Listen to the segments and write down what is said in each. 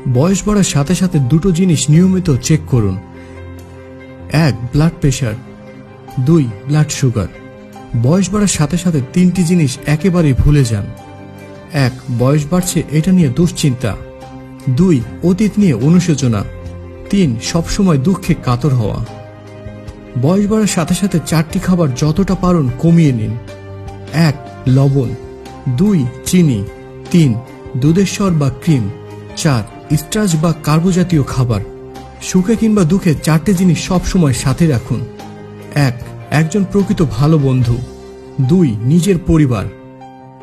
বয়স বাড়ার সাথে সাথে দুটো জিনিস নিয়মিত চেক করুন। 1. Blood pressure, 2. Blood sugar. বয়স বাড়ার সাথে সাথে তিনটি জিনিস একেবারেই ভুলে যান। 1. বয়স বাড়ছে এটা নিয়ে দুশ্চিন্তা, 2. অতীত নিয়ে অনুশোচনা, 3. সবসময় দুঃখে কাতর হওয়া। বয়স বাড়ার সাথে সাথে 4টি খাবার যতটা পারুন কমিয়ে নিন। 1. লবণ, 2. চিনি, 3. দুধের স্বর বা ক্রিম, 4. স্টার্চ বা কার্বোজাতীয় খাবার। সুখে কিংবা দুঃখে 4টে জিনিস সবসময় সাথে রাখুন। 1. একজন প্রকৃত ভালো বন্ধু, 2. নিজের পরিবার,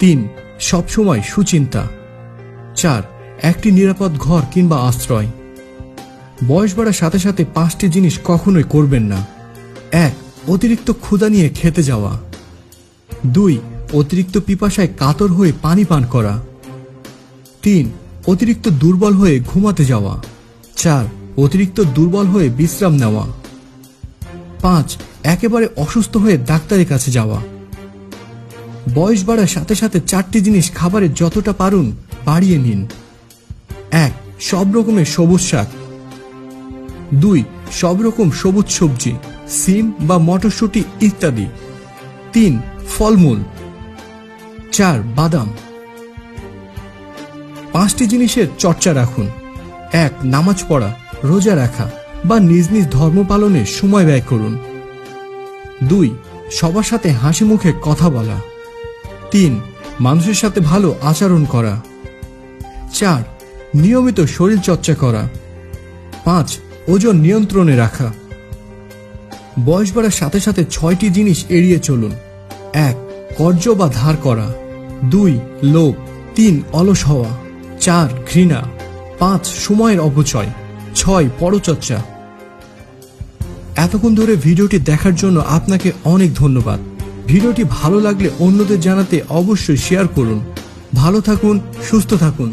3. সবসময় সুচিন্তা, 4. একটি নিরাপদ ঘর কিংবা আশ্রয়। বয়স বাড়ার সাথে সাথে 5টি জিনিস কখনোই করবেন না। 1. অতিরিক্ত ক্ষুধা নিয়ে খেতে যাওয়া, 2. অতিরিক্ত পিপাসায় কাতর হয়ে পানি পান করা, 3. অতিরিক্ত দুর্বল হয়ে ঘুমাতে যাওয়া, 4. অতিরিক্ত দুর্বল হয়ে বিশ্রাম নেওয়া, 5. একেবারে অসুস্থ হয়ে ডাক্তারের কাছে যাওয়া। বয়স বাড়ার সাথে সাথে 4টি জিনিস খাবারে যতটা পারুন বাড়িয়ে নিন। 1. সব রকমের সবুজ শাক, 2. সব রকম সবুজ সবজি, সিম বা মটরশুঁটি ইত্যাদি, 3. ফলমূল, 4. বাদাম। 5টি জিনিসের চর্চা রাখুন। 1. নামাজ পড়া, রোজা রাখা বা নিজ নিজ ধর্ম পালনে সময় ব্যয় করুন। 2. সবার সাথে হাসি মুখে কথা বলা। 3. মানুষের সাথে ভালো আচরণ করা। 4. নিয়মিত শরীর চর্চা করা। 5. ওজন নিয়ন্ত্রণে রাখা। বয়স বাড়ার সাথে সাথে 6টি জিনিস এড়িয়ে চলুন। 1. কর্জ বা ধার করা, 2. লোভ, 3. অলস হওয়া, 4. ঘৃণা, 5. সময়ের অপচয়, 6. পরচর্চা। এতক্ষণ ধরে ভিডিওটি দেখার জন্য আপনাকে অনেক ধন্যবাদ। ভিডিওটি ভালো লাগলে অন্যদের জানাতে অবশ্যই শেয়ার করুন। ভালো থাকুন, সুস্থ থাকুন।